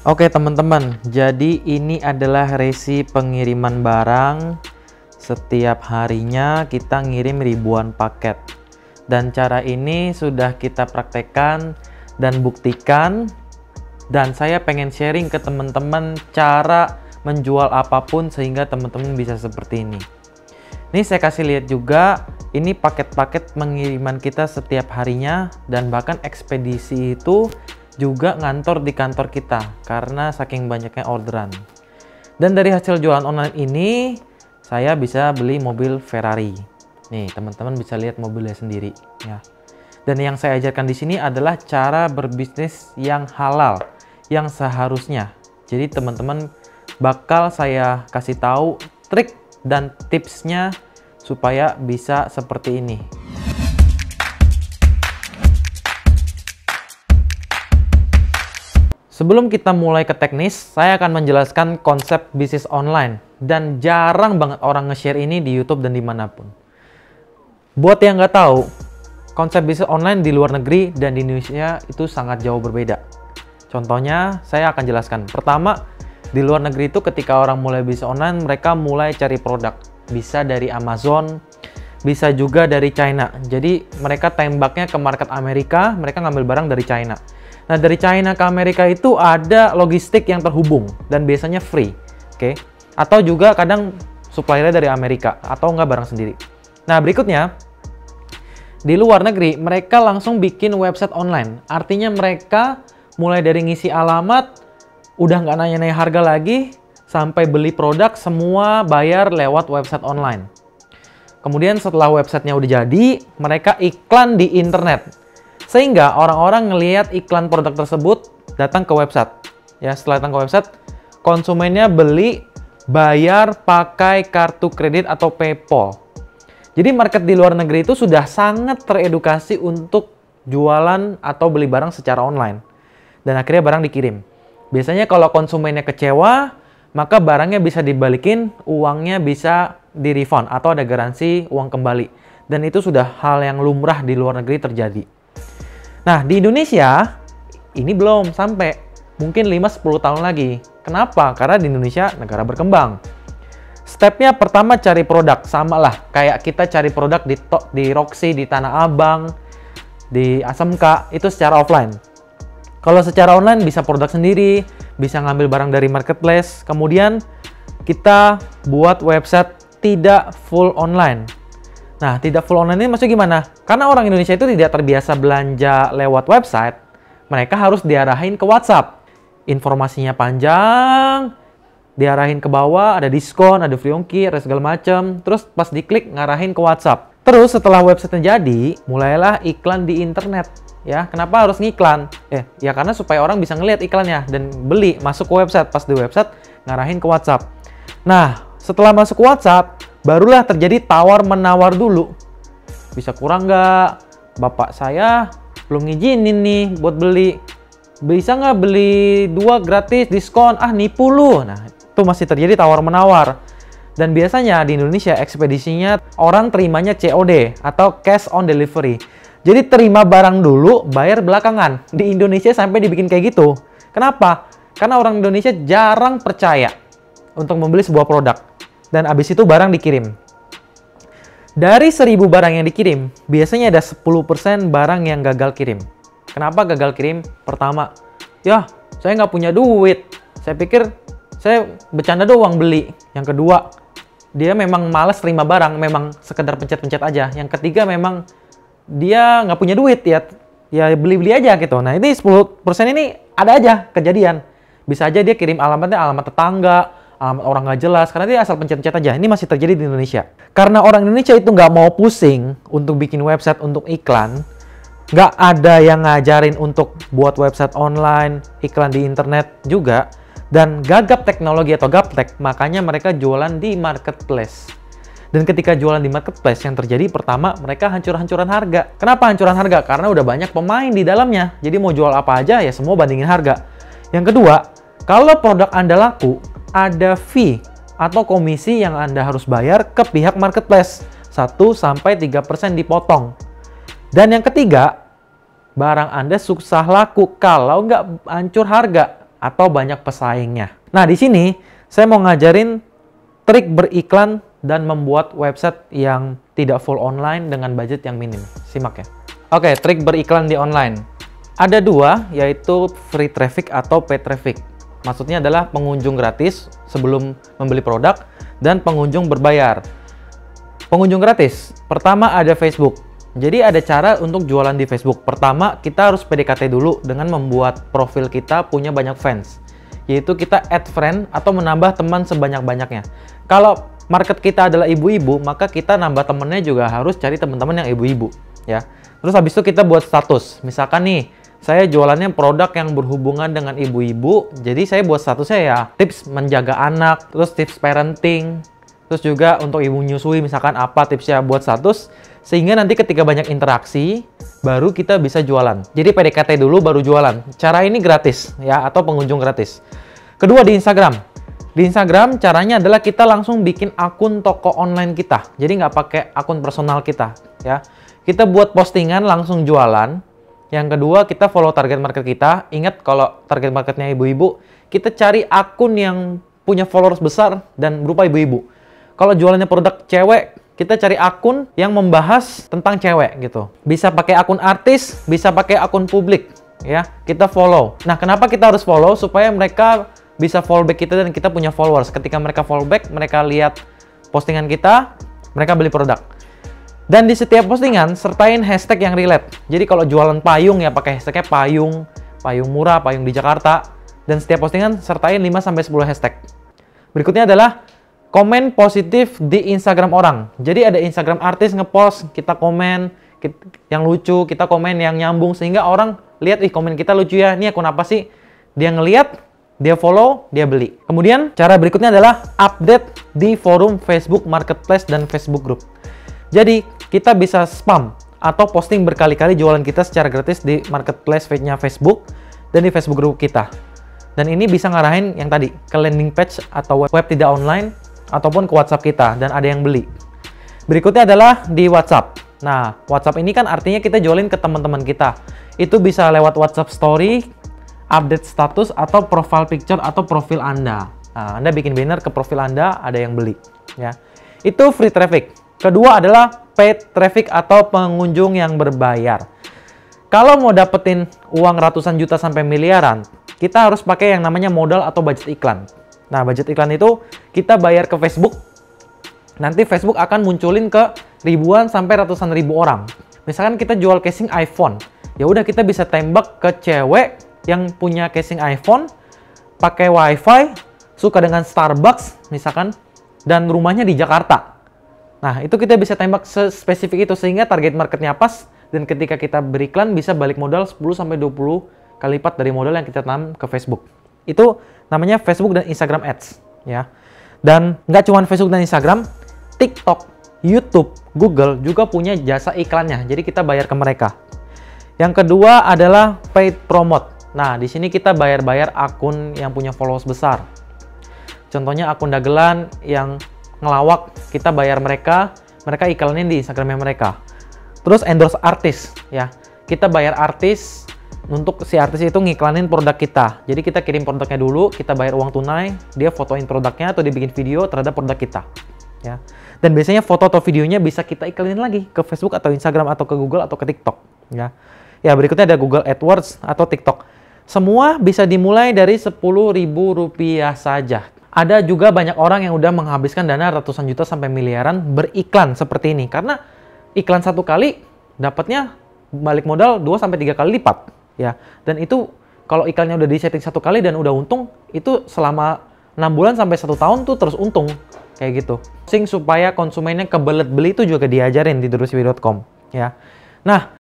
Oke teman-teman, jadi ini adalah resi pengiriman barang. Setiap harinya kita ngirim ribuan paket. Dan cara ini sudah kita praktekkan dan buktikan. Dan saya pengen sharing ke teman-teman cara menjual apapun sehingga teman-teman bisa seperti ini. Ini saya kasih lihat juga, ini paket-paket pengiriman kita setiap harinya. Dan bahkan ekspedisi itu juga ngantor di kantor kita karena saking banyaknya orderan. Dan dari hasil jualan online ini saya bisa beli mobil Ferrari. Nih teman-teman bisa lihat mobilnya sendiri ya. Dan yang saya ajarkan di sini adalah cara berbisnis yang halal, yang seharusnya. Jadi teman-teman bakal saya kasih tahu trik dan tipsnya supaya bisa seperti ini. Sebelum kita mulai ke teknis, saya akan menjelaskan konsep bisnis online. Dan jarang banget orang nge-share ini di YouTube dan dimanapun. Buat yang nggak tahu, konsep bisnis online di luar negeri dan di Indonesia itu sangat jauh berbeda. Contohnya, saya akan jelaskan. Pertama, di luar negeri itu ketika orang mulai bisnis online, mereka mulai cari produk. Bisa dari Amazon, bisa juga dari China. Jadi, mereka tembaknya ke market Amerika, mereka ngambil barang dari China. Nah, dari China ke Amerika itu ada logistik yang terhubung dan biasanya free, oke? Atau juga kadang suppliernya dari Amerika atau nggak barang sendiri. Nah, berikutnya di luar negeri mereka langsung bikin website online. Artinya mereka mulai dari ngisi alamat, udah nggak nanya-nanya harga lagi, sampai beli produk semua bayar lewat website online. Kemudian setelah websitenya udah jadi, mereka iklan di internet. Sehingga orang-orang ngelihat iklan produk tersebut datang ke website. Ya, setelah datang ke website, konsumennya beli, bayar pakai kartu kredit atau PayPal. Jadi market di luar negeri itu sudah sangat teredukasi untuk jualan atau beli barang secara online. Dan akhirnya barang dikirim. Biasanya kalau konsumennya kecewa, maka barangnya bisa dibalikin, uangnya bisa di-refund atau ada garansi uang kembali. Dan itu sudah hal yang lumrah di luar negeri terjadi. Nah, di Indonesia, ini belum sampai. Mungkin 5-10 tahun lagi. Kenapa? Karena di Indonesia negara berkembang. Stepnya pertama cari produk. Sama lah, kayak kita cari produk di Roxy, di Tanah Abang, di ASMK, itu secara offline. Kalau secara online bisa produk sendiri, bisa ngambil barang dari marketplace. Kemudian kita buat website tidak full online. Nah, tidak full online ini maksudnya gimana? Karena orang Indonesia itu tidak terbiasa belanja lewat website, mereka harus diarahin ke WhatsApp. Informasinya panjang, diarahin ke bawah, ada diskon, ada free ongkir, ada segala macam. Terus pas diklik, ngarahin ke WhatsApp. Terus setelah website-nya jadi, mulailah iklan di internet. Ya, kenapa harus ngiklan? Ya karena supaya orang bisa ngelihat iklannya dan beli, masuk ke website. Pas di website, ngarahin ke WhatsApp. Nah, setelah masuk ke WhatsApp, barulah terjadi tawar-menawar dulu. Bisa kurang nggak? Bapak saya belum ngizinin nih buat beli. Bisa nggak beli 2 gratis diskon? Ah, nipu lu. Nah, itu masih terjadi tawar-menawar. Dan biasanya di Indonesia ekspedisinya orang terimanya COD atau cash on delivery. Jadi terima barang dulu, bayar belakangan. Di Indonesia sampai dibikin kayak gitu. Kenapa? Karena orang Indonesia jarang percaya untuk membeli sebuah produk. Dan abis itu barang dikirim. Dari 1000 barang yang dikirim, biasanya ada 10% barang yang gagal kirim. Kenapa gagal kirim? Pertama, ya saya nggak punya duit. Saya pikir saya bercanda doang beli. Yang kedua, dia memang malas terima barang, memang sekedar pencet-pencet aja. Yang ketiga memang dia nggak punya duit, ya beli-beli aja gitu. Nah ini 10% ini ada aja kejadian. Bisa aja dia kirim alamatnya alamat tetangga, alamat orang nggak jelas, karena dia asal pencet-pencet aja. Ini masih terjadi di Indonesia. Karena orang Indonesia itu nggak mau pusing untuk bikin website untuk iklan, nggak ada yang ngajarin untuk buat website online, iklan di internet juga, dan gagap teknologi atau gaptek, makanya mereka jualan di marketplace. Dan ketika jualan di marketplace, yang terjadi pertama, mereka hancur-hancuran harga. Kenapa hancuran harga? Karena udah banyak pemain di dalamnya. Jadi mau jual apa aja, ya semua bandingin harga. Yang kedua, kalau produk Anda laku, ada fee atau komisi yang Anda harus bayar ke pihak marketplace. 1-3% dipotong. Dan yang ketiga, barang Anda susah laku kalau nggak hancur harga. atau banyak pesaingnya. Nah, di sini saya mau ngajarin trik beriklan dan membuat website yang tidak full online dengan budget yang minim. Simak ya. Oke, trik beriklan di online. Ada dua, yaitu free traffic atau paid traffic. Maksudnya adalah pengunjung gratis sebelum membeli produk dan pengunjung berbayar. Pengunjung gratis, pertama ada Facebook. Jadi ada cara untuk jualan di Facebook. Pertama, kita harus PDKT dulu dengan membuat profil kita punya banyak fans. Yaitu kita add friend atau menambah teman sebanyak-banyaknya. Kalau market kita adalah ibu-ibu, maka kita nambah temennya juga harus cari teman-teman yang ibu-ibu, ya. Terus habis itu kita buat status. Misalkan nih, saya jualannya produk yang berhubungan dengan ibu-ibu, jadi saya buat statusnya ya tips menjaga anak, terus tips parenting, terus juga untuk ibu menyusui misalkan apa tipsnya buat status, sehingga nanti ketika banyak interaksi, baru kita bisa jualan. Jadi PDKT dulu baru jualan. Cara ini gratis ya, atau pengunjung gratis. Kedua di Instagram. Di Instagram caranya adalah kita langsung bikin akun toko online kita. Jadi nggak pakai akun personal kita ya. Kita buat postingan langsung jualan. Yang kedua kita follow target market kita. Ingat kalau target marketnya ibu-ibu, kita cari akun yang punya followers besar dan berupa ibu-ibu. Kalau jualannya produk cewek, kita cari akun yang membahas tentang cewek gitu. Bisa pakai akun artis, bisa pakai akun publik ya. Kita follow. Nah, kenapa kita harus follow? Supaya mereka bisa follow back kita dan kita punya followers. Ketika mereka follow back, mereka lihat postingan kita, mereka beli produk. Dan di setiap postingan sertain hashtag yang relate. Jadi kalau jualan payung ya pakai hashtagnya payung, payung murah, payung di Jakarta. Dan setiap postingan sertain 5-10 hashtag. Berikutnya adalah komen positif di Instagram orang. Jadi ada Instagram artis ngepost, kita komen yang lucu, kita komen yang nyambung, sehingga orang lihat, ih komen kita lucu ya, ini akun apa sih? Dia ngelihat, dia follow, dia beli. Kemudian cara berikutnya adalah update di forum Facebook Marketplace dan Facebook Group. Jadi kita bisa spam atau posting berkali-kali jualan kita secara gratis di Marketplace page-nya Facebook dan di Facebook Group kita. Dan ini bisa ngarahin yang tadi ke landing page atau web tidak online, ataupun ke WhatsApp kita dan ada yang beli. Berikutnya adalah di WhatsApp. Nah, WhatsApp ini kan artinya kita jualin ke teman-teman kita. Itu bisa lewat WhatsApp Story, update status, atau profile picture atau profil Anda. Nah, Anda bikin banner ke profil Anda, ada yang beli. Ya, itu free traffic. Kedua adalah paid traffic atau pengunjung yang berbayar. Kalau mau dapetin uang ratusan juta sampai miliaran, kita harus pakai yang namanya modal atau budget iklan. Nah, budget iklan itu kita bayar ke Facebook. Nanti Facebook akan munculin ke ribuan sampai ratusan ribu orang. Misalkan kita jual casing iPhone, ya udah kita bisa tembak ke cewek yang punya casing iPhone, pakai WiFi, suka dengan Starbucks misalkan, dan rumahnya di Jakarta. Nah, itu kita bisa tembak spesifik itu sehingga target marketnya pas, dan ketika kita beriklan bisa balik modal 10-20 kali lipat dari modal yang kita tanam ke Facebook. Itu namanya Facebook dan Instagram Ads ya. Dan nggak cuma Facebook dan Instagram, TikTok, YouTube, Google juga punya jasa iklannya. Jadi kita bayar ke mereka. Yang kedua adalah paid promote. Nah, di sini kita bayar-bayar akun yang punya followers besar. Contohnya akun dagelan yang ngelawak, kita bayar mereka iklanin di Instagramnya mereka. Terus endorse artis ya. Kita bayar artis untuk si artis itu ngiklanin produk kita. Jadi kita kirim produknya dulu, kita bayar uang tunai, dia fotoin produknya atau dia bikin video terhadap produk kita. Ya. Dan biasanya foto atau videonya bisa kita iklanin lagi ke Facebook atau Instagram atau ke Google atau ke TikTok. Ya. Ya, berikutnya ada Google AdWords atau TikTok. Semua bisa dimulai dari Rp10.000 saja. Ada juga banyak orang yang udah menghabiskan dana ratusan juta sampai miliaran beriklan seperti ini. Karena iklan satu kali dapatnya balik modal 2-3 kali lipat. Ya, dan itu kalau iklannya udah disetting satu kali dan udah untung, itu selama 6 bulan sampai 1 tahun tuh terus untung kayak gitu. Supaya konsumennya kebelet beli itu juga diajarin di Druswi.com ya. Nah,